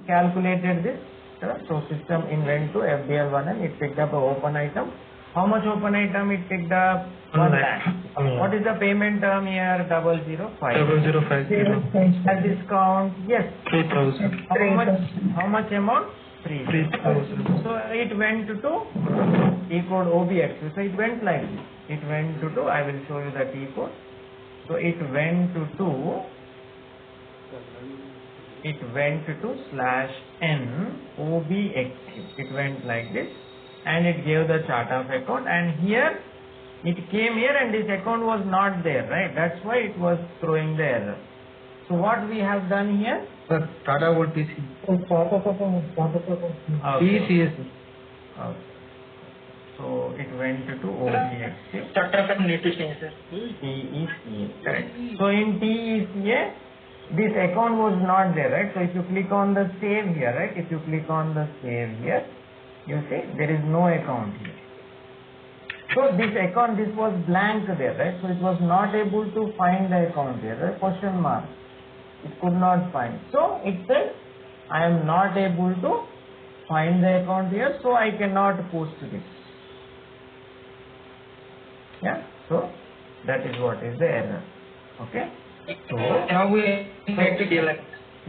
calculated this. So system in went to FDL1 and it picked up a open item. How much open item it picked up? 1 lakh. What is the payment term here? 005. 0050. At discount, yes. 3,000. How much amount? 3,000. So it went to T code OBX. So it went like this. It went to I will show you the T code. So it went to /n OBX. It went like this, and it gave the chart of account. And here it came here, and this account was not there, right? That's why it was throwing the error. So what we have done here? Sir, Tata would be C. Okay. Okay. So it went to OBX. Tata need to change, sir. TECA. Correct. So in TECA, this account was not there, right? So if you click on the save here, right? If you click on the save here, you see there is no account here. So this account, this was blank there, right? So it was not able to find the account here, right? Question mark. It could not find. So it says, I am not able to find the account here, so I cannot post this. Yeah, so that is what is the error. Okay. So now we need to deal.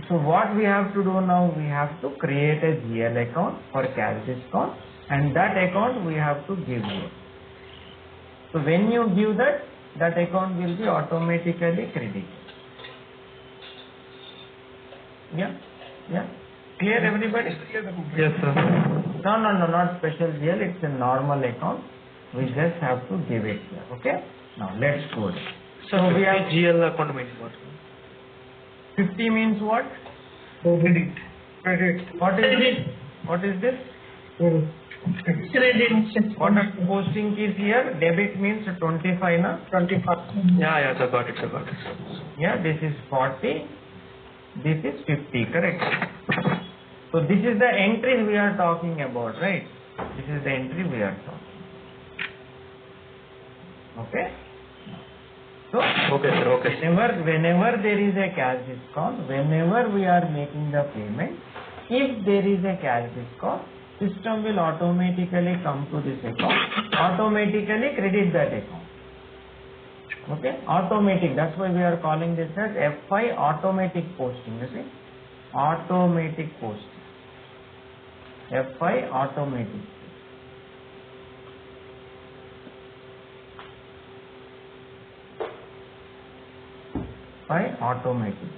So what we have to do now, we have to create a GL account for cash discount, and that account we have to give you. So when you give that, that account will be automatically credited. Yeah, yeah. Clear everybody? Yes, sir. No, not special GL. It's a normal account. We just have to give it here. Okay. Now let's go. So we have GL account means what? 50 means what? Credit. What is this? What is this? Credit. What are posting is here? Debit means 25, na? 25. Yeah, sir, got it. Yeah, this is 40. This is 50, correct? So this is the entry we are talking about, right? This is the entry we are talking. Okay? So, okay, sir. Okay. Whenever there is a cash discount, whenever we are making the payment, if there is a cash discount, system will automatically come to this account, automatically credit that account. Okay, automatic. That's why we are calling this as FI automatic posting. You see, automatic posting. FI automatic. By automatic.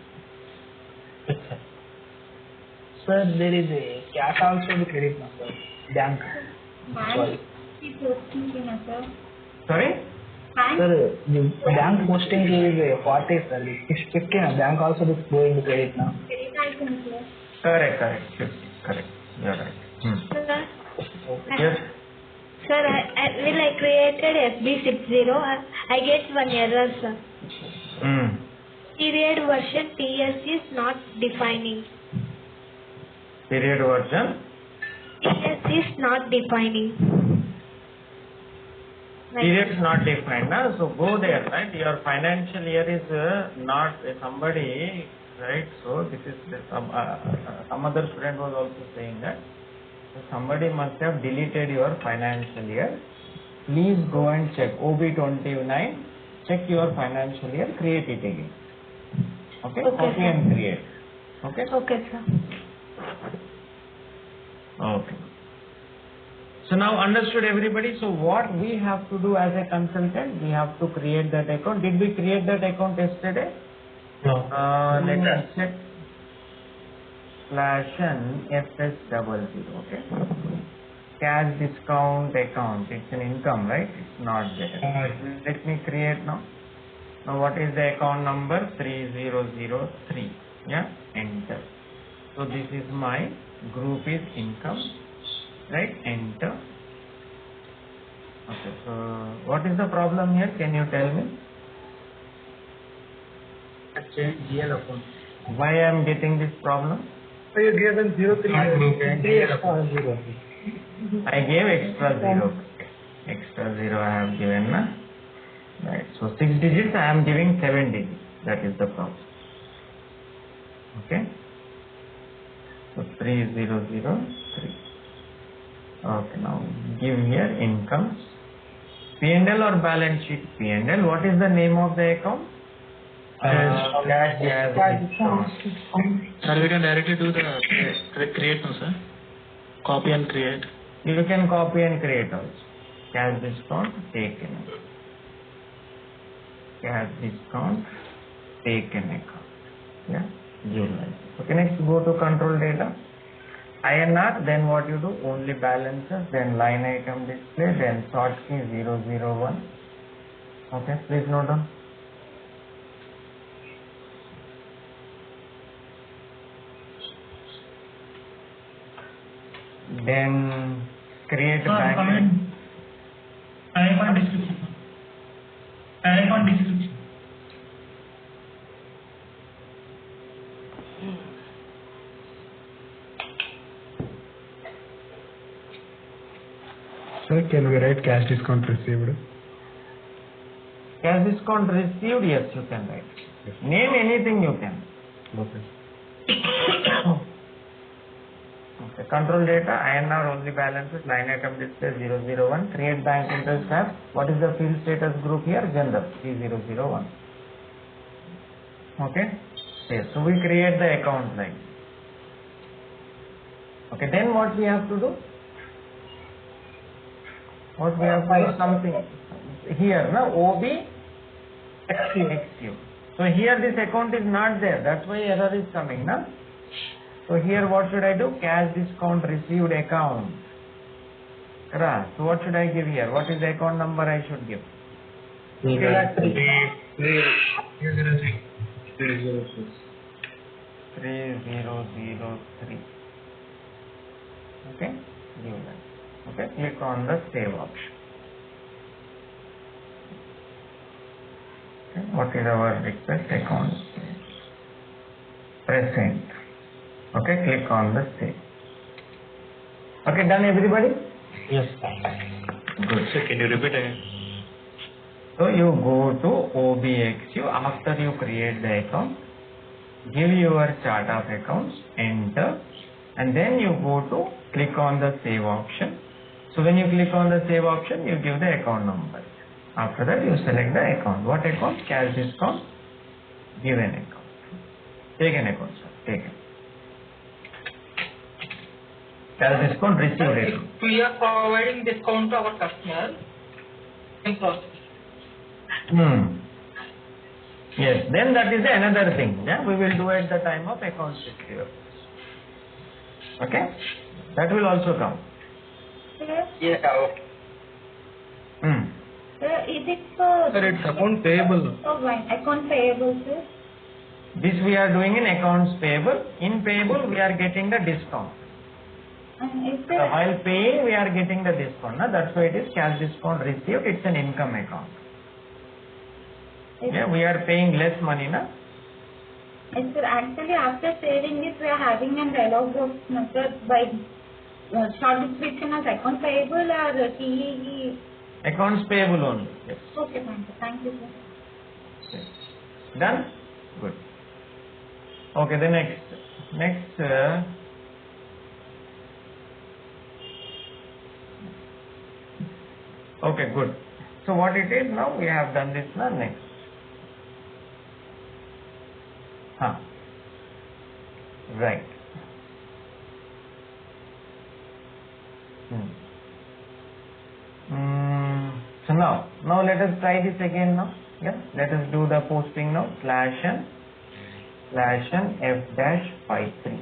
Sir, there is a cash also the credit number. Bank. Sorry. Sorry? Sir, the bank posting is 40, sir. It's 50. Bank also is going to credit now. Correct. 50. Correct. You are right. Sir, Yes. sir, when I created FB60, I get one error, sir. Period version TS is not defining. Period version. TS is not defining. Period is not defined. Na? So go there, right? Your financial year is not somebody, right? So this is some other student was also saying that. So somebody must have deleted your financial year. Please go and check OB29. Check your financial year. Create it again. Okay? Copy and create. Okay? Okay, sir. Okay. So now understood everybody. So what we have to do as a consultant, we have to create that account. Did we create that account yesterday? No. Let me check. /n FS00. Okay. Cash discount account. It's an income, right? It's not there. Let me create now. Now what is the account number? 3003. Yeah. Enter. So this is my group is income. Right, enter. Okay, so what is the problem here? Can you tell me? GL account. Why I am getting this problem? So you gave them 03 extra 0. I gave extra 0. Extra 0 I have given, na? Right, so 6 digits I am giving 7 digits. That is the problem. Okay. So 3003. Okay, now give here income. P&L or balance sheet? P&L. What is the name of the account? Cash discount. Sir, we can directly do the create now, sir. Copy and create. You can copy and create also. Cash discount taken. Cash discount taken account. Yeah, July. Okay, next go to control data. INR, then what you do? Only balances, then line item display, then sort key 001. Okay, please note down. Then create bank. Time and description. Time and description. Sir, can we write cash discount received? Cash discount received, yes, you can write. Name anything you can. Okay. Okay. Control data, INR only balances, line item display 001, create bank interest tab. What is the field status group here? General 3001. Okay. Yes, so we create the account like. Okay, then what we have to do? What we have to do? Something here, no? OB XU. So here this account is not there. That's why error is coming, no? So here what should I do? Cash discount received account. Correct. So what should I give here? What is the account number I should give? 3003. Okay, give that. Okay, click on the save option. Okay, what is our request? Account present. Okay, click on the save. Okay, done everybody? Yes. Good. Sir, can you repeat again? So you go to OBXU after you create the account, give your chart of accounts, enter, and then you go to click on the save option. So when you click on the save option, you give the account number. After that, you select the account. What account? Cash discount. Give an account. Take an account, sir. Take it. Cash discount received account. If we are providing discount to our customer in process. Yes, then that is another thing. Yeah, we will do at the time of accounts receivable. Okay, that will also come. Sir, Yeah, okay. is it for Sir, it's account payable. account payable, sir? This we are doing in accounts payable. In payable, we are getting the discount. And is So while paying, we are getting the discount. Na? That's why it is cash discount received. It's an income account. Yeah, we are paying less money, na? Yes, sir. Actually, after saving this, we are having an dialog box method by short description as account payable or CEE. Accounts payable only. Yes. Okay, fine, sir. Thank you, sir. Yes. Done? Good. Okay, the next. Okay, good. So what it is now, we have done this now. Next. Right. So now let us try this again now. Yeah, let us do the posting now. /n F-53.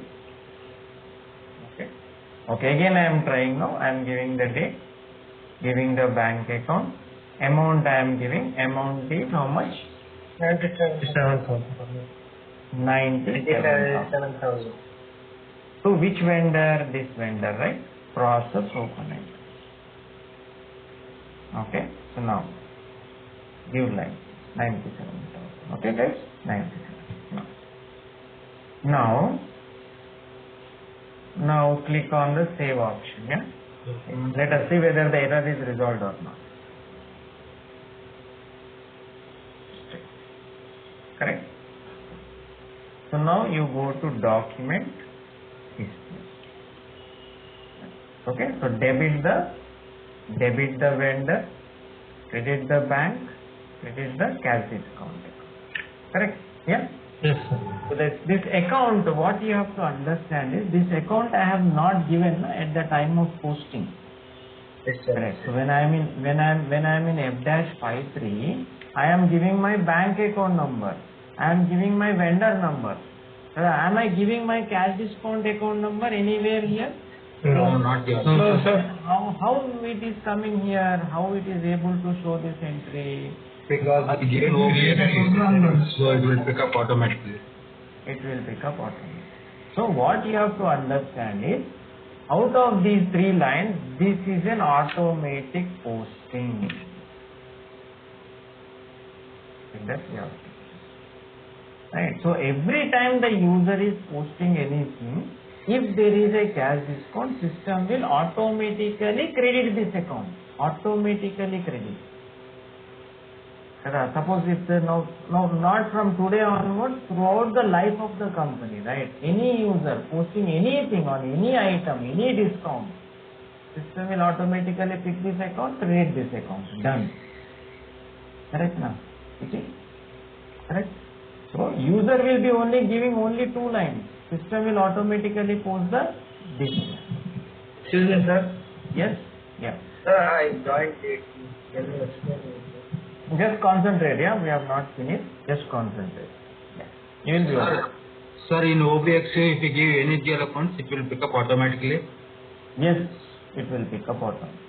Okay, again I am trying now. I am giving the date, giving the bank account, amount I am giving. Amount is how much? 97,000. 97,000. To which vendor? This vendor, right? Process open. Okay, so now give line 97,000. Okay, guys, 97. Now click on the save option. Yeah, let us see whether the error is resolved or not. Correct. So now you go to document history. Okay, so debit the vendor, credit the bank, credit the cash discount. Correct? Yeah. Yes, sir. So this account, what you have to understand is this account I have not given at the time of posting. Yes, sir. Correct. So when I'm in F-53, I am giving my bank account number. I am giving my vendor number. Am I giving my cash discount account number anywhere here? No, not yet. No, sir. How it is coming here? How it is able to show this entry? Because It will so it will pick up automatically. It will pick up automatically. So what you have to understand is, out of these three lines, this is an automatic posting. That's your right. So every time the user is posting anything, if there is a cash discount, system will automatically credit this account. Automatically credit. Suppose if now not from today onwards, throughout the life of the company, right? Any user posting anything on any item, any discount, system will automatically pick this account, credit this account. Done. Correct now? Okay? Correct? So user will be only giving only 2 lines. System will automatically post the this. Excuse me, sir. Yes? Yeah. Sir, I joined it. Can you explain it? Just concentrate, yeah? We have not finished. Just concentrate. Yeah. You will be okay. Sir, in OBX, if you give any GL accounts, it will pick up automatically. Yes, it will pick up automatically.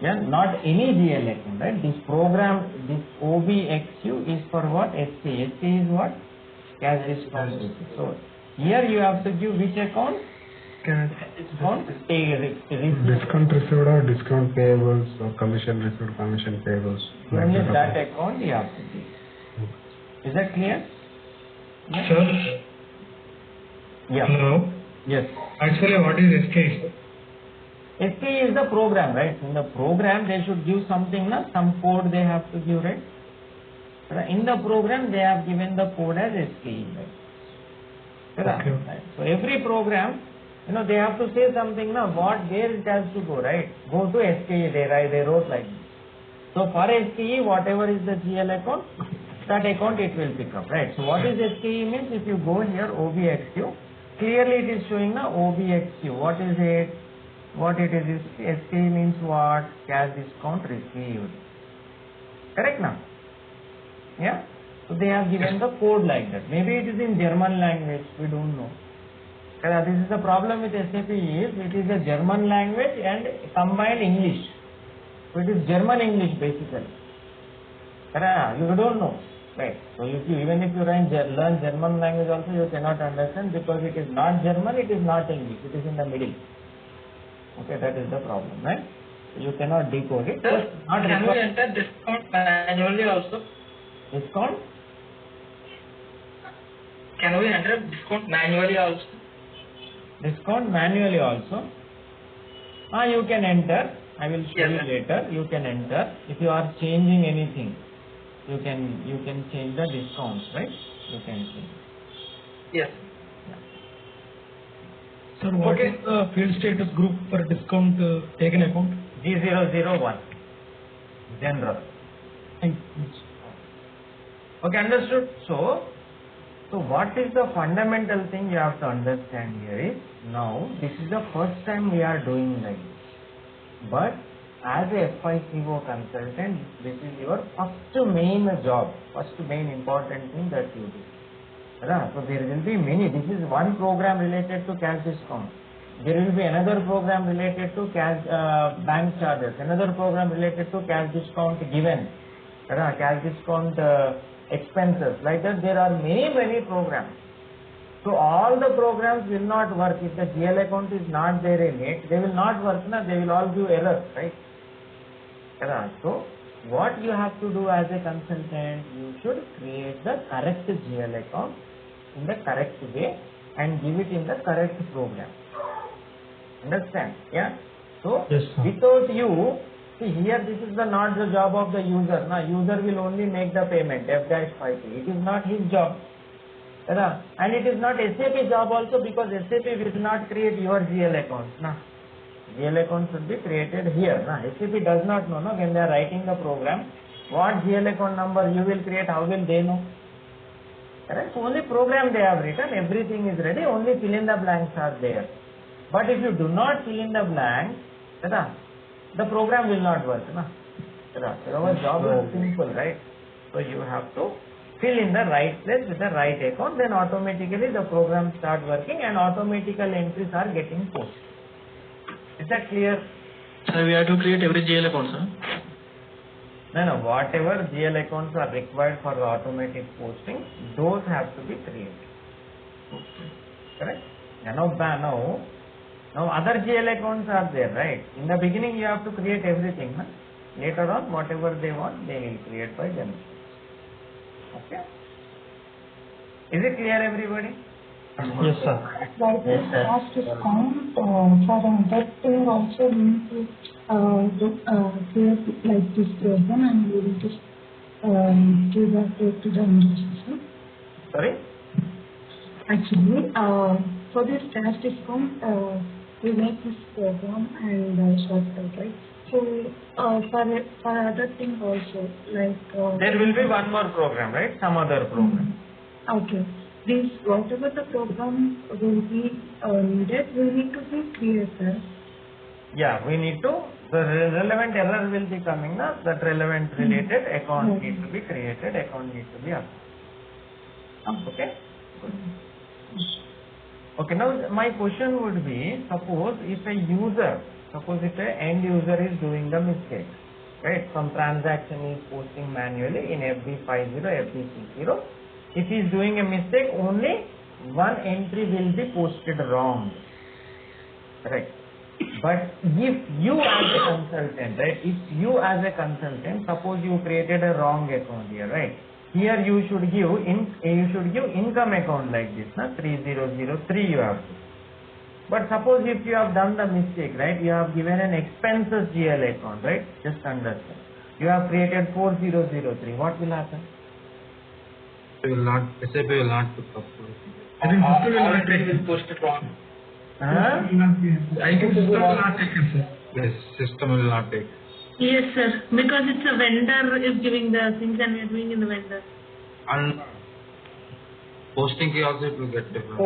Yeah, not any GL account, right? This program, this OBXU is for what? SC. SC is what? Cash discount. So here you have to give which account? Discount Discount received or discount payables or commission received, commission payables. Only that account you have to give. Is that clear? Yeah. Sir, Yeah. hello. Yes. Actually, what is SK? SK is the program, right? In the program, they should give something, some code they have to give, right? In the program, they have given the code as SKE, right? Okay. Right. So every program, they have to say something, where it has to go, right? Go to SKE, they wrote like this. So for SKE, whatever is the GL account, that account it will pick up, right? So what is SKE means? If you go here, OBXU, clearly it is showing the OBXU. What is it? What it is SKE means what? Cash discount received. Correct now? Yeah? So they have given the code like that. Maybe it is in German language, we don't know. This is the problem with SAP is, it is a German language and combined English. So it is German English basically. You don't know. Right. So even if you learn German language also, you cannot understand because it is not German, it is not English, it is in the middle. Okay, that is the problem, right? You cannot decode it. Sir, Not can we required. enter discount manually also? Discount? Can we enter discount manually also? Discount manually also. You can enter. I will show Yes, you sir. later. You can enter. If you are changing anything, you can change the discounts, right? You can change. Yes. Sir, what Okay. is the field status group for discount taken account? G001. General. Thank you. Okay, understood. So what is the fundamental thing you have to understand here is, now this is the first time we are doing like this. But as a FICO consultant, this is your first main job, first main important thing that you do. So there will be many. This is one program related to cash discount. There will be another program related to cash bank charges, another program related to cash discount given, cash discount expenses. Like that, there are many programs. So all the programs will not work if the GL account is not there in it. They will not work. They will all give errors, right? So what you have to do as a consultant, you should create the correct GL account in the correct way and give it in the correct program. Understand? Yeah. So Yes, sir. without you, see here, this is not the job of the user. Now user will only make the payment F-5P. It is not his job. And it is not SAP job also, because SAP will not create your GL account. GL account should be created here. Now, SAP does not know, no, when they are writing the program, what GL account number you will create, how will they know? Correct? So only program they have written, everything is ready, only fill in the blanks are there. But if you do not fill in the blanks, the program will not work. So our job is simple, right? So you have to fill in the right place with the right account, then automatically the program start working and automatical entries are getting posted. Is that clear? Sir, we have to create every GL account, sir. No, whatever GL accounts are required for the automatic posting, those have to be created. Correct? Now other GL accounts are there, right? In the beginning you have to create everything. Later on, whatever they want, they will create by themselves. Okay? Is it clear, everybody? Yes, sir. Like Yes, sir. cash discount for that thing also we need to create like this program and we will just give that to the investors. Sorry? Actually, for this cash discount, we make this program and sort out, right? So for other things also, like There will be one more program, right? Some other program. Okay. This whatever the program will be needed, we need to be created. Yeah, we need to, the relevant error will be coming now, that relevant related account needs to be created, account needs to be up. Okay? Good. Okay, now my question would be, suppose if an end user is doing the mistake, right? Some transaction is posting manually in FB50, FB60. If he is doing a mistake, only one entry will be posted wrong. Right? But if you as a consultant, right? If you as a consultant, suppose you created a wrong account here, right? Here you should give income account like this, 3003 you have to. But suppose if you have done the mistake, right? You have given an expenses GL account, right? Just understand. You have created 4003. What will happen? SAP will not pick up. I think system will All not take entries it. will post it wrong. I think system will not take it, sir. Yes, system will not take. Yes, sir. Because it's a vendor is giving the things and we are doing in the vendor. And posting key also it will get different.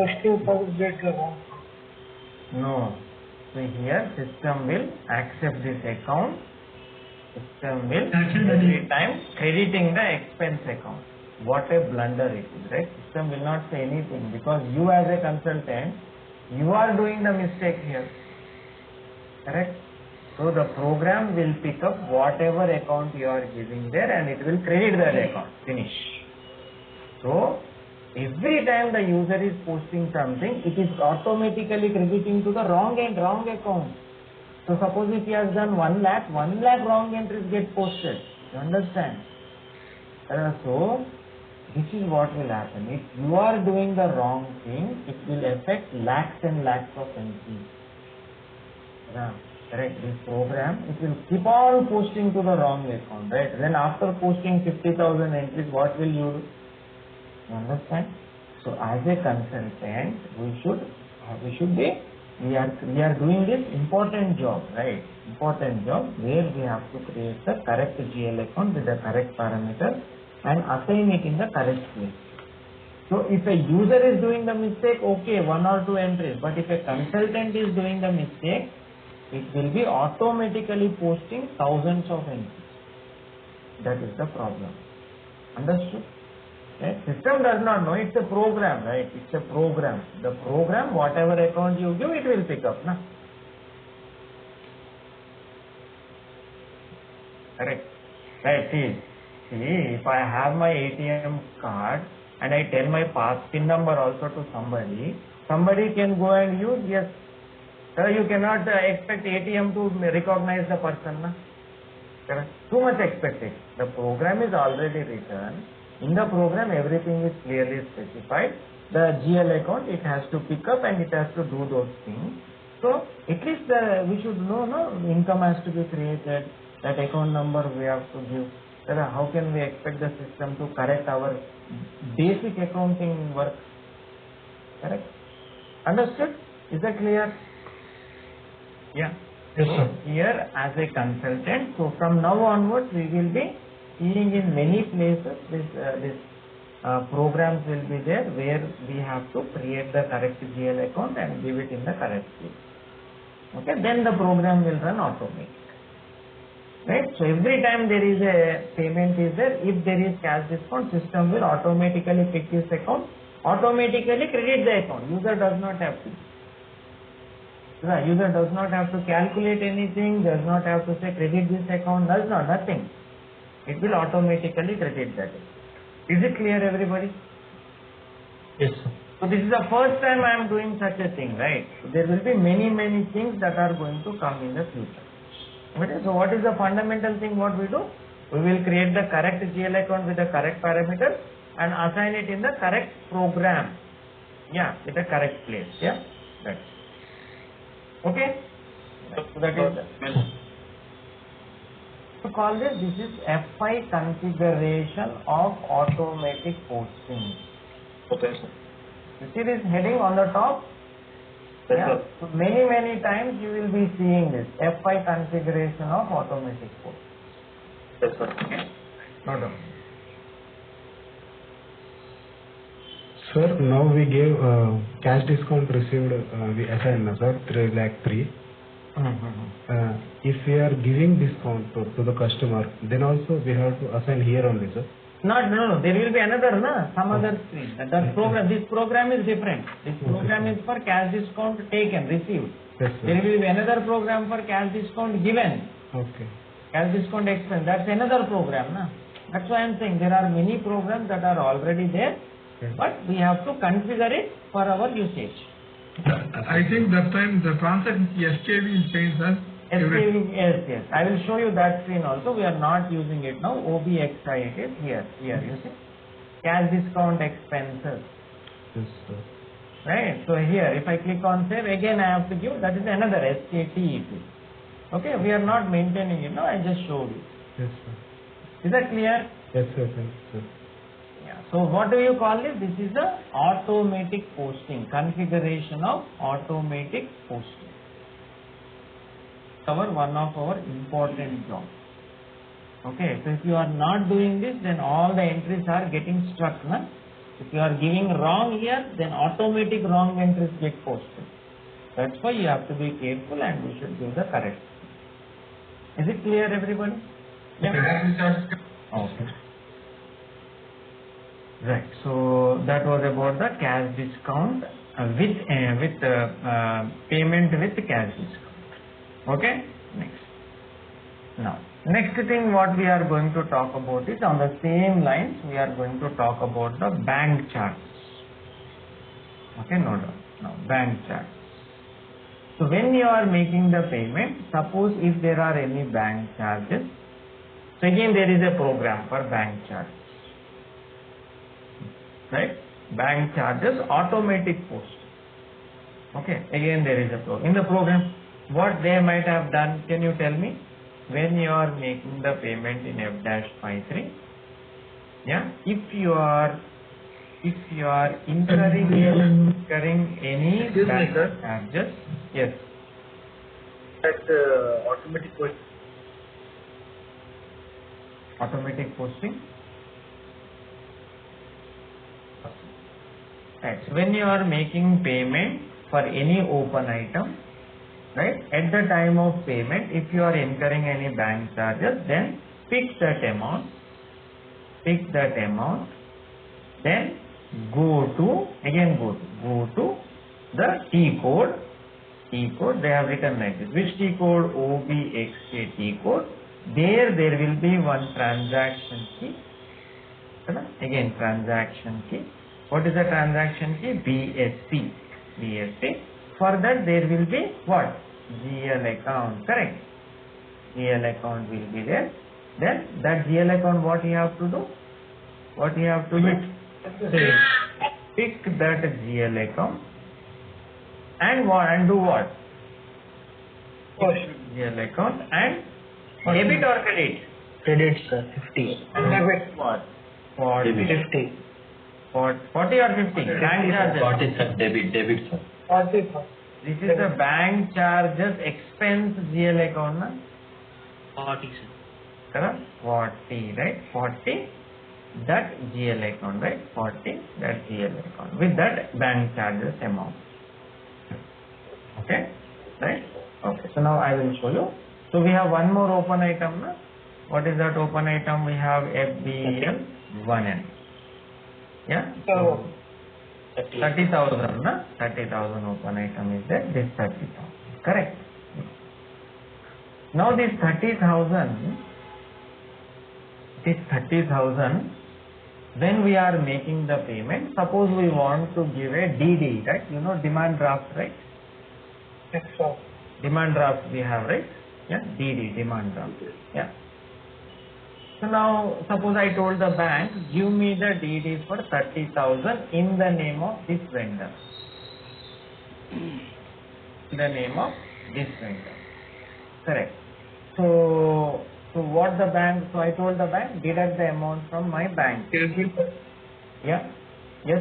No. So here system will accept this account. System will every time crediting the expense account. What a blunder it is, right? System will not say anything because you as a consultant, you are doing the mistake here. Correct? So the program will pick up whatever account you are giving there and it will credit that account. Finish. So every time the user is posting something, it is automatically crediting to the wrong account. So suppose if he has done 1 lakh wrong entries get posted. You understand? So this is what will happen. If you are doing the wrong thing, it will affect lakhs and lakhs of entries. Correct? This program, it will keep on posting to the wrong account, right? Then after posting 50,000 entries, what will you do? You understand? So as a consultant, we are doing this important job, right? Important job where we have to create the correct GL account with the correct parameter and assign it in the correct place. So if a user is doing the mistake, okay, 1 or 2 entries. But if a consultant is doing the mistake, it will be automatically posting thousands of entries. That is the problem. Understood? Okay. System does not know, it's a program, right? It's a program. The program, whatever account you give, it will pick up. Correct? Right, see, if I have my ATM card and I tell my PIN number also to somebody can go and use, yes. You cannot expect ATM to recognize the person. Correct? Too much expectation. The program is already written. In the program, everything is clearly specified. The GL account, it has to pick up and it has to do those things. So, at least we should know, income has to be created, that account number we have to give. How can we expect the system to correct our basic accounting work? Correct? Understood? Is that clear? Yeah. Yes, sir. Here as a consultant. So from now onwards, we will be seeing in many places this programs will be there where we have to create the correct GL account and give it in the correct place. Okay, then the program will run automatically. Right? So every time there is a payment is there, if there is cash discount, system will automatically pick this account, automatically credit the account. User does not have to. The user does not have to calculate anything, does not have to say credit this account, does not, nothing. It will automatically credit that. Is it clear, everybody? Yes, sir. So this is the first time I am doing such a thing, right? So there will be many things that are going to come in the future. Okay, so what is the fundamental thing what we do? We will create the correct GL account with the correct parameters and assign it in the correct program. Yeah, with the correct place. Yeah, that's okay. So that is to call this is FI configuration of automatic posting. Okay, sir. You see this heading on the top? Yes, Yeah. sir. So many times you will be seeing this FI configuration of automatic post. Yes, sir. No doubt. Sir, now we gave cash discount received, we assigned, sir, 3 lakh 3. If we are giving discount to the customer, then also we have to assign here only, sir. No. There will be another, some other screen. That program. This program is different. This program is for cash discount taken, received. Yes, sir. There will be another program for cash discount given. Okay. Cash discount expense. That's another program, That's why I am saying there are many programs that are already there, but we have to configure it for our usage. I think that time the transaction SKV is changed, sir. Yes. I will show you that screen also. We are not using it now. OBXI it is here, you see. Cash discount expenses. Yes, sir. Right. So here, if I click on save, again I have to give, that is another SKT. Okay, we are not maintaining it now, I just showed you. Yes, sir. Is that clear? Yes, sir. Thank you, sir. Yeah. So what do you call this? This is the automatic posting, configuration of automatic posting. One of our important jobs. Okay, so if you are not doing this, then all the entries are getting stuck. If you are giving wrong here, then automatic wrong entries get posted. That's why you have to be careful and we should give the correct. Is it clear, everybody? Yeah. Okay. Right. So that was about the cash discount with payment with cash discount. Okay. Next. Now, next thing what we are going to talk about is on the same lines we are going to talk about the bank charges. Okay, no doubt. Now, bank charges. So when you are making the payment, suppose if there are any bank charges, so again there is a program for bank charges. Right? Bank charges, automatic post. Okay, again there is a program. In the program, what they might have done, can you tell me? When you are making the payment in F-53, yeah, if you are incurring any bank charges, yes. That automatic posting. Automatic posting. Right. So when you are making payment for any open item, right, at the time of payment, if you are incurring any bank charges, then pick that amount, then go to the T code, they have written like this. Which T code? OBXK T code. There will be one transaction key. Again, transaction key. What is the transaction key? BSC. For that there will be what? GL account, correct? GL account will be there. Then that GL account, what you have to do? Pick that GL account and do what? GL account and debit or credit? Credit, sir, 50. And debit what? 50. 40 or 50? Bank charges. 40, sir. Debit, sir. 40. This is the bank charges expense GL account, na? 40, sir. Correct? 40, right? 40 that GL account, right? 40 that GL account with that bank charges amount. Okay, right? Okay, so now I will show you. So we have one more open item, na? What is that open item? We have FBL 1N. Yeah. So 30,000, na? 30,000 open item is there. This 30,000. Correct. Now this 30,000. This 30,000. When we are making the payment, suppose we want to give a DD, right? You know demand draft, right? Yes, sir. Demand draft we have, right? Yeah, DD, demand draft. Yeah. So now, suppose I told the bank, give me the DD for 30,000 in the name of this vendor. In the name of this vendor. Correct. So what the bank, so I told the bank, deduct the amount from my bank. Yeah. Yes.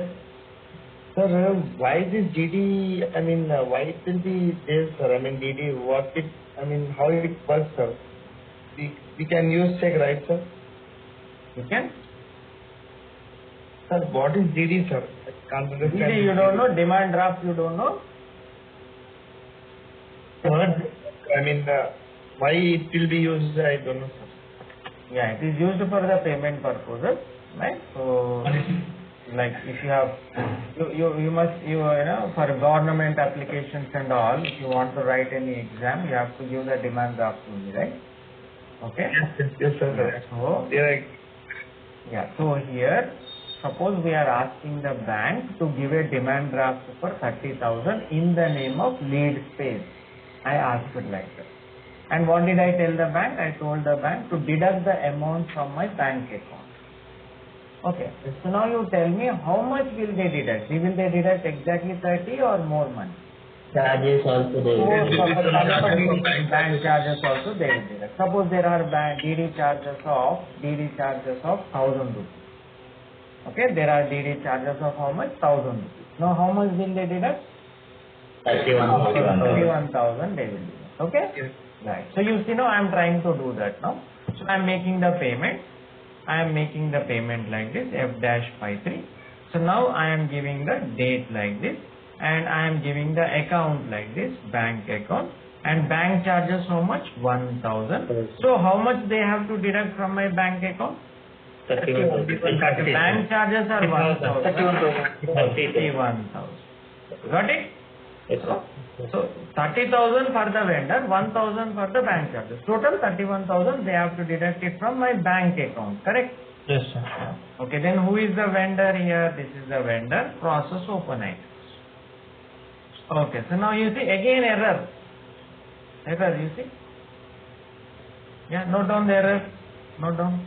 Sir, why this DD, why it will be there, sir? DD, how it works, sir? We can use check, right, sir? You can? Sir, what is DD, sir? I can't understand. DD you don't know, demand draft you don't know? Why it will be used, I don't know, sir. Yeah, it is used for the payment purposes, right? So, like if you have, you must, for government applications and all, if you want to write any exam, you have to give the demand draft only, right? Okay? Yes, sir. So, yeah, so here, suppose we are asking the bank to give a demand draft for 30,000 in the name of lead space. I asked it like that. And what did I tell the bank? I told the bank to deduct the amount from my bank account. Okay, so now you tell me how much will they deduct? Will they deduct exactly 30 or more money? Charges also Bank charges also they will deduct. Suppose there are DD charges of 1,000 rupees. Okay, there are DD charges of how much? 1,000 rupees. Now how much will they deduct? 31,000 they will deduct. Okay? Yes. Right. So you see now I am trying to do that now. So I am making the payment. I am making the payment like this, F-53. So now I am giving the date like this, and I am giving the account like this, bank account, and bank charges how much? 1,000. So how much they have to deduct from my bank account? 31,000. Bank charges are 1,000. 31,000. Got it? Yes, sir. So 30,000 for the vendor, 1,000 for the bank charges. Total 31,000 they have to deduct it from my bank account. Correct? Yes, sir. Okay, then who is the vendor here? This is the vendor. Process open items. Okay, so now you see again error. Error, you see? Yeah, note down the error. Note down.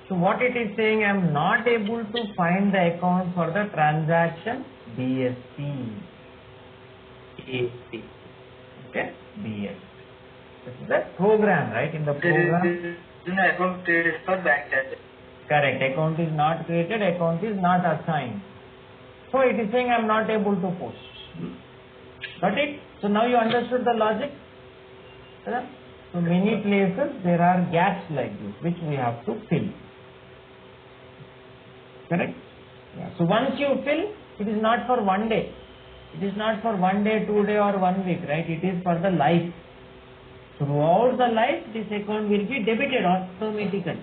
So what it is saying, I am not able to find the account for the transaction BSP. Okay, BSP. This is the program, right? In the program. Account created for bank charges. Correct. Account is not created. Account is not assigned. So it is saying I am not able to post. Got it? So now you understood the logic? So many places there are gaps like this which we have to fill. Correct? Yeah. So once you fill, it is not for one day. It is not for 1 day, 2 day or 1 week, right? It is for the life. Throughout the life, this account will be debited automatically.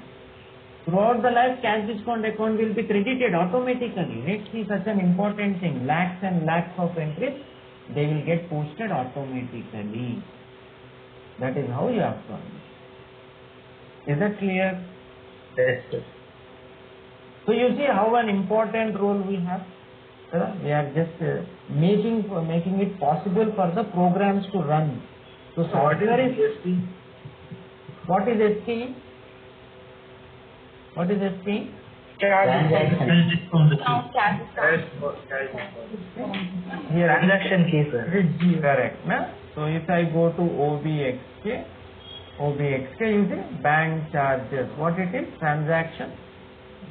Throughout the life, cash discount account will be credited automatically. Let's see such an important thing. Lakhs and lakhs of entries, they will get posted automatically. That is how you have to understand. Is that clear? Yes, sir. So you see how an important role we have. We are just making it possible for the programs to run. So software is SPE. What is SPE? What is SPE? Here Transaction case, sir. Correct. Na? So if I go to OBXK, you see bank charges. What it is? Transaction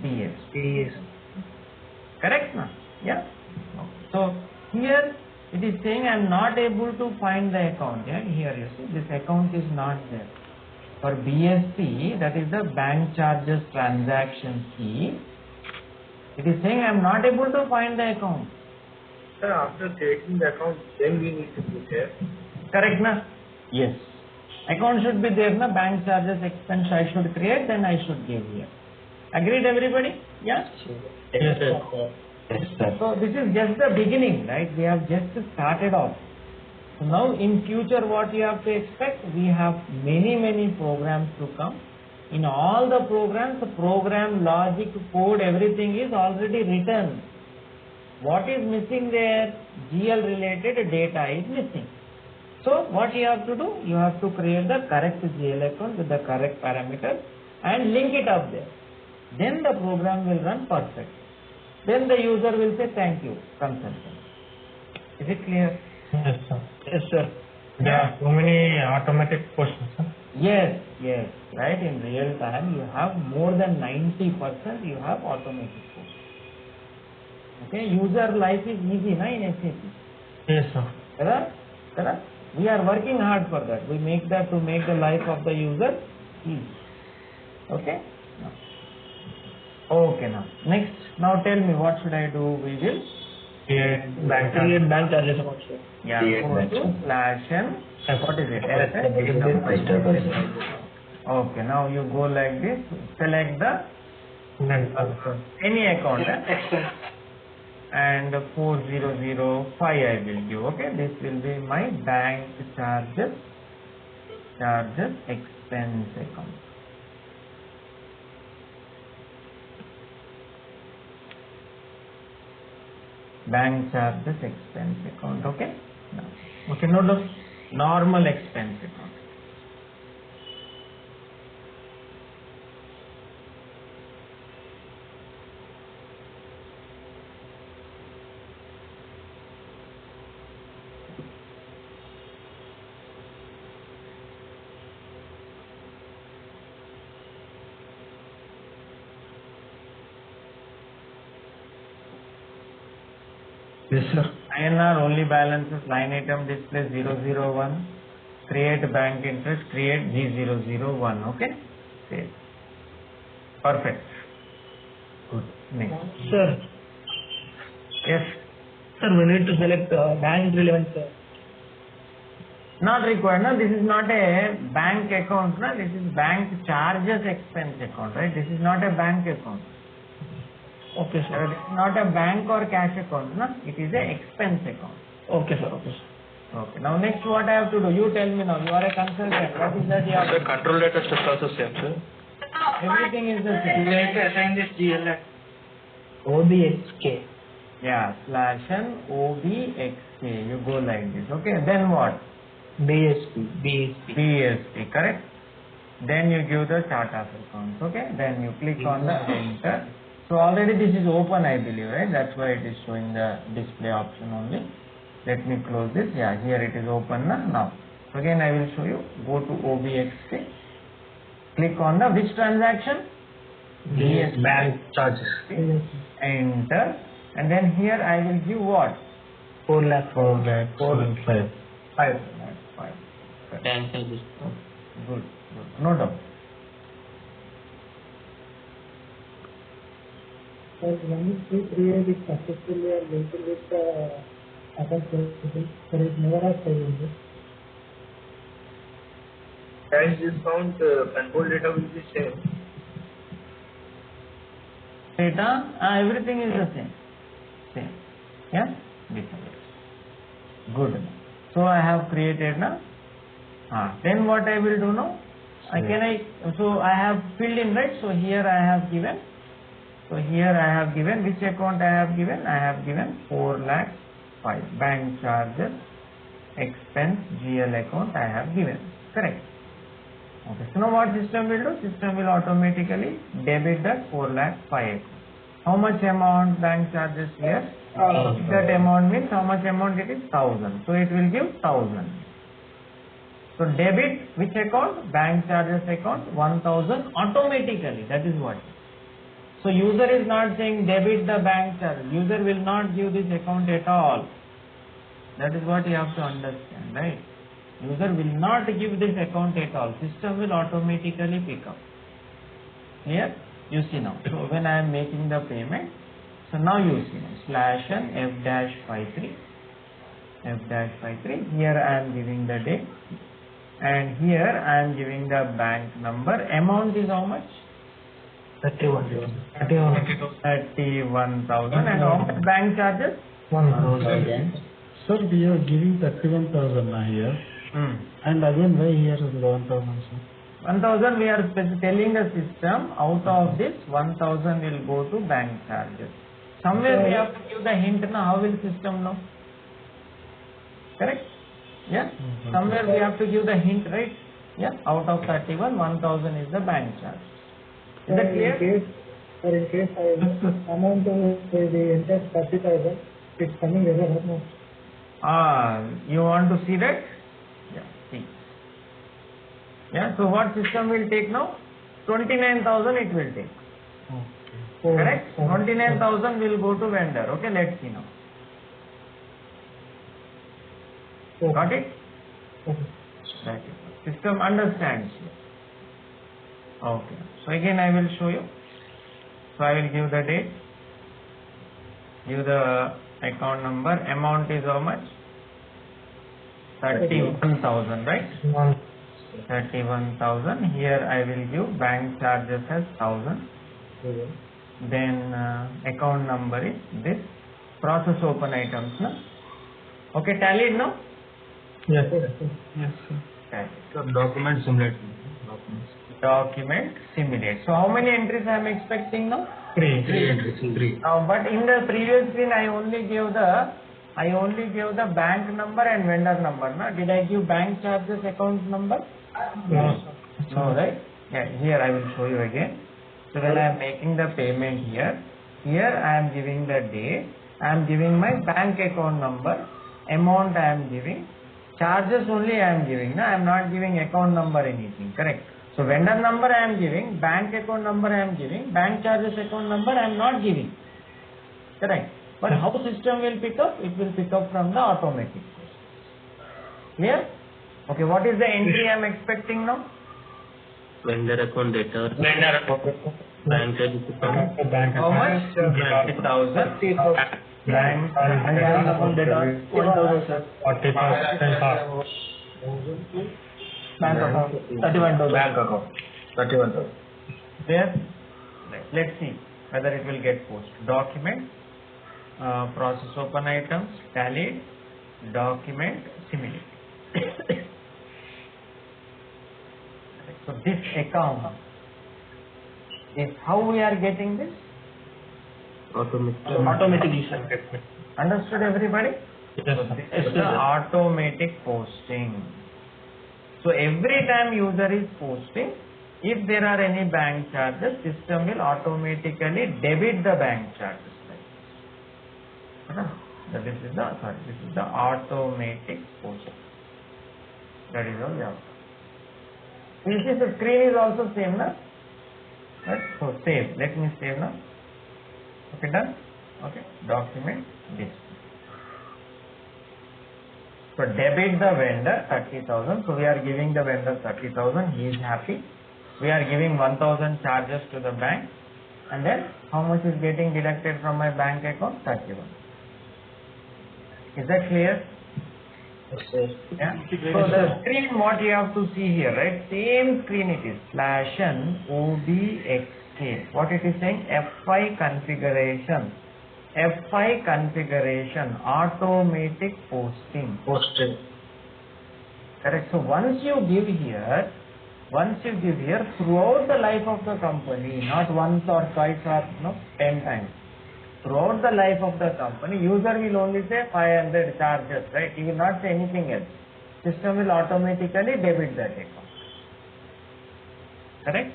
BS. Yes. Correct, na? Yeah. So here It is saying I am not able to find the account. Yeah, here you see this account is not there. For BSC, that is the bank charges transaction fee. It is saying I am not able to find the account. Sir, after creating the account, then we need to put here. Correct, na? Yes. Account should be there, na? Bank charges expense I should create, then I should give here. Agreed, everybody? Yeah? Yes, sir. Yes, sir. So this is just the beginning, right? We have just started off. So now in future what you have to expect, we have many programs to come. In all the programs, the program logic, code, everything is already written. What is missing there? GL related data is missing. So what you have to do? You have to create the correct GL account with the correct parameters and link it up there. Then the program will run perfect. Then the user will say thank you, consultant. Is it clear? Yes, sir. Yes, sir. There are so many automatic questions, sir. Yes, yes. Right, in real time you have more than 90% you have automatic code. Okay, user life is easy na, in SAP. Yes, sir. Correct? We are working hard for that. We make that to make the life of the user easy. Okay? Okay, now. Next, now tell me what should I do? We will Create bank charges account, sir. yeah, go to slash n. What is it? Okay, now you go like this. Select the any account and 4005 I will give. Okay, this will be my bank charges expense account. Bank charges expense account. Okay. Okay, note of normal expense account. Yes, sir. INR only balances line item display 001. Create bank interest, create G001. Okay? Save. Perfect. Good. Next. Sir, Yes. sir, we need to select bank relevant. Not required. No, this is not a bank account. No, this is bank charges expense account. Right? This is not a bank account. Okay, sir. This is not a bank or cash account. No, it is a expense account. Okay, sir. Okay, sir. Okay. Now next what I have to do? You tell me now. You are a consultant. What is that you have to The do? control data stuff also same, sir. Everything is the same. We have to assign this GL. OBXK. Yeah, slash n OBXK. You go like this. Okay. Then what? BSP. BSP. Correct. Then you give the chart of accounts. Okay. Then you click on the enter. So already this is open, I believe, right? That's why it is showing the display option only. Let me close this. Yeah, here it is open now. So again I will show you. Go to OBXK. Click on the which transaction? BSP. Bank charges. Enter. And then here I will give what? 4 lakh. 4,500,000. 5. Bank charges. Good. No doubt. When we create it successfully and linked with the account services, there is never a failure. Bank discount control data will be same. Data, everything is the same. Yeah? Good. So I have created now. Then what I will do now? So I have filled in, right? So here I have given. So here I have given, which account I have given? I have given 4,05,000. Bank charges, expense, GL account I have given. Correct. Okay. So now what system will do? System will automatically debit that 4,05,000. How much amount bank charges here? That amount means how much amount it is? 1,000. So it will give 1,000. So debit which account? Bank charges account 1,000 automatically. That is what. So user is not saying debit the bank charge. User will not give this account at all. That is what you have to understand, right? User will not give this account at all. System will automatically pick up. Here, you see now. So when I am making the payment, so now you see now, /F-53, F-53. Here I am giving the date, and here I am giving the bank number. Amount is how much? 31,000. And how much bank charges? 1,000. Sir, we are giving 31,000 here. And again, why here is 1,000, sir? 1,000 we are telling the system, out of this 1,000 will go to bank charges. Somewhere we have to give the hint now, how will system know? Correct? Yeah? Somewhere we have to give the hint, right? Yeah? Out of 31, 1,000 is the bank charge. Is that clear? In case amount of the interest 30,000, it's coming as a no. You want to see that? Yeah, see. Yeah, so what system will take now? 29,000 it will take. Correct? 29,000 will go to vendor. Okay, let's see now. Got it? That is. System understands. Okay. So again I will show you. So I will give the date, give the account number, amount is how much? 31,000, right? 31,000. Here I will give bank charges as 1,000. Then account number is this. Process open items, no? Okay, tallied now? Yes. So document simulate. Document simulate. So how many entries I am expecting now? 3. 3 entries. 3. But in the previous screen I only gave the bank number and vendor number. No? Did I give bank charges account number? No. No, right? Yeah, here I will show you again. So when I am making the payment here I am giving the date, I am giving my bank account number, amount I am giving, charges only I am giving. No? I am not giving account number anything, correct? So vendor number I am giving, bank account number I am giving, bank charges account number I am not giving. Correct. But how system will pick up? It will pick up from the automatic. Clear? Okay, what is the entry I am expecting now? Vendor account data. Vendor account. Bank charges account. How much? 50,000. Bank account data. 1,000, sir. 40,000. Bank account. 31,000. Bank account. 31,000. There. Let's see whether it will get posted. Document. Process open items, tallied, document, simulate. So this account is how we are getting this? Automatically. Understood everybody? Yes, So this is the automatic posting. So every time user is posting, if there are any bank charges, system will automatically debit the bank charges. This is the automatic posting. That is all you have. You see the screen is also same, na? Right? So save. Let me save now. Okay, done? Okay. Document this. So debit the vendor 30,000. So we are giving the vendor 30,000. He is happy. We are giving 1,000 charges to the bank. And then how much is getting deducted from my bank account? 31. Is that clear? Yeah. So the screen what you have to see here, right? Same screen it is. /n obxk. What it is saying? F5 configuration. F5 configuration. Automatic posting. Correct. So once you give here, throughout the life of the company, not once or twice or 10 times. Throughout the life of the company, user will only say 500 charges, right? He will not say anything else. System will automatically debit that account. Correct?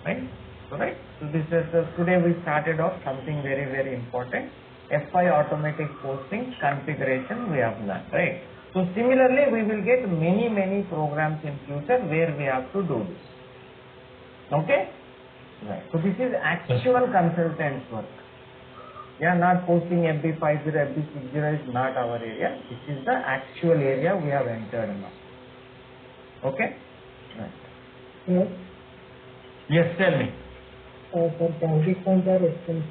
Right? So, right? So this is today we started off something very, very important. F5 automatic posting configuration we have learned, right? So similarly, we will get many, many programs in future where we have to do this. Okay? Right. So this is actual consultant's work. Yeah, not posting FB50, FB60 is not our area. This is the actual area we have entered now. Okay? Right. Yes. Yes, tell me. For cash discount or expense,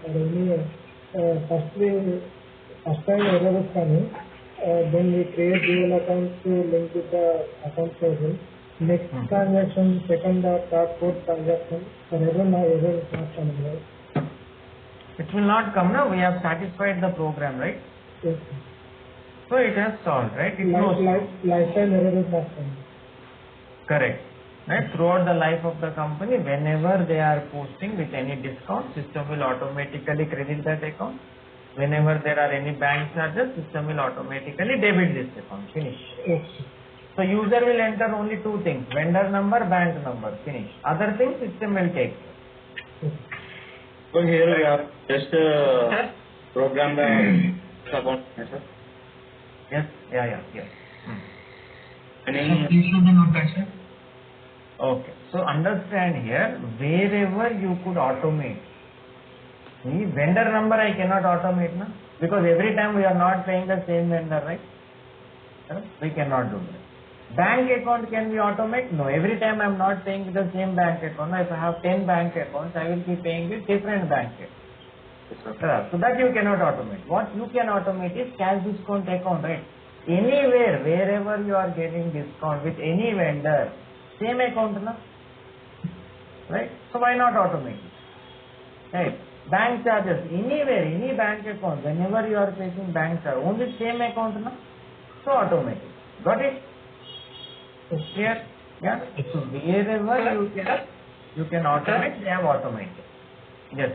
first time error is coming, then we create dual account to link with the account payable. Next transaction, second or third, fourth transaction, error is not coming, right? It will not come now. We have satisfied the program, right? Yes. So it has solved, right? It knows. Lifetime error is not coming. Correct. Right? Throughout the life of the company, whenever they are posting with any discount, system will automatically credit that account. Whenever there are any bank charges, system will automatically debit this account. Finish. Yes. So user will enter only two things: vendor number, bank number. Finish. Other things system will take. So here we have just program the account, sir. Yes. Yeah. Please show the note, sir. Okay. So understand here, wherever you could automate. See, vendor number I cannot automate now, because every time we are not paying the same vendor, right? We cannot do that. Bank account can we automate? No. Every time I am not paying with the same bank account. If I have 10 bank accounts, I will be paying with different bank accounts. So that you cannot automate. What you can automate is cash discount account, right? Anywhere, wherever you are getting discount with any vendor, same account, na? Right? So why not automate it? Right? Bank charges, anywhere, any bank account, whenever you are facing bank charge, only same account, na? So automate it. Got it? Clear? Yeah? So wherever you can automate, they have automated. Yes.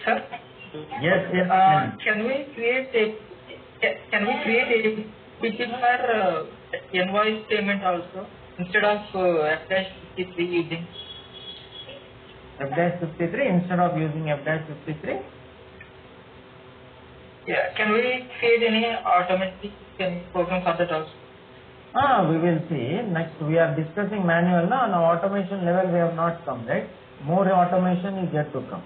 Sir? Yes. Can we create a particular invoice payment also instead of F-53 using? F-53 instead of using F-53? Yeah. Can we create any automatic program for that also? We will see. Next, we are discussing manual now. On automation level, we have not come, right? More automation is yet to come.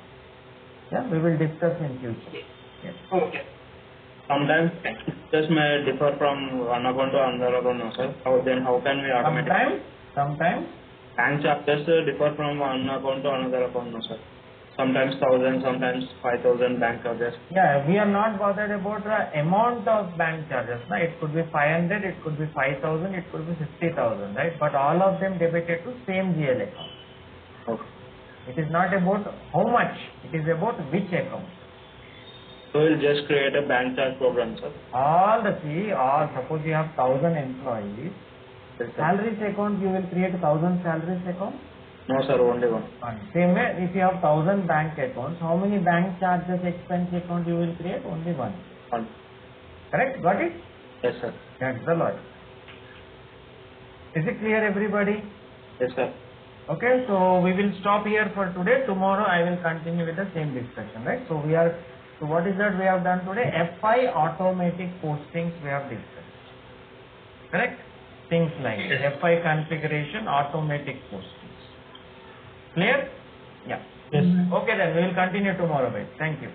Yeah, we will discuss in future. Yes. Okay. Sometimes just may differ from one account to another account, no, sir. How can we automate? Sometimes. Bank charges differ from one account to another account, no, sir. Sometimes 1,000, sometimes 5,000 bank charges. Yeah, we are not bothered about the amount of bank charges. No? It could be 500, it could be 5,000, it could be 50,000, right? But all of them debited to same GL account. Okay. It is not about how much, it is about which account. So we'll just create a bank charge program, sir. Suppose you have 1,000 employees, salaries account, you will create 1,000 salaries account? No, sir, only one. Same way, if you have 1,000 bank accounts, how many bank charges expense account you will create? Only one. One. Correct? Got it? Yes, sir. That's the logic. Is it clear, everybody? Yes, sir. Okay, so we will stop here for today. Tomorrow I will continue with the same discussion, right? So what is that we have done today? FI automatic postings we have discussed. Correct? Things like FI configuration, automatic postings. Clear? Yeah. Yes. Okay then, we will continue tomorrow, guys. Thank you.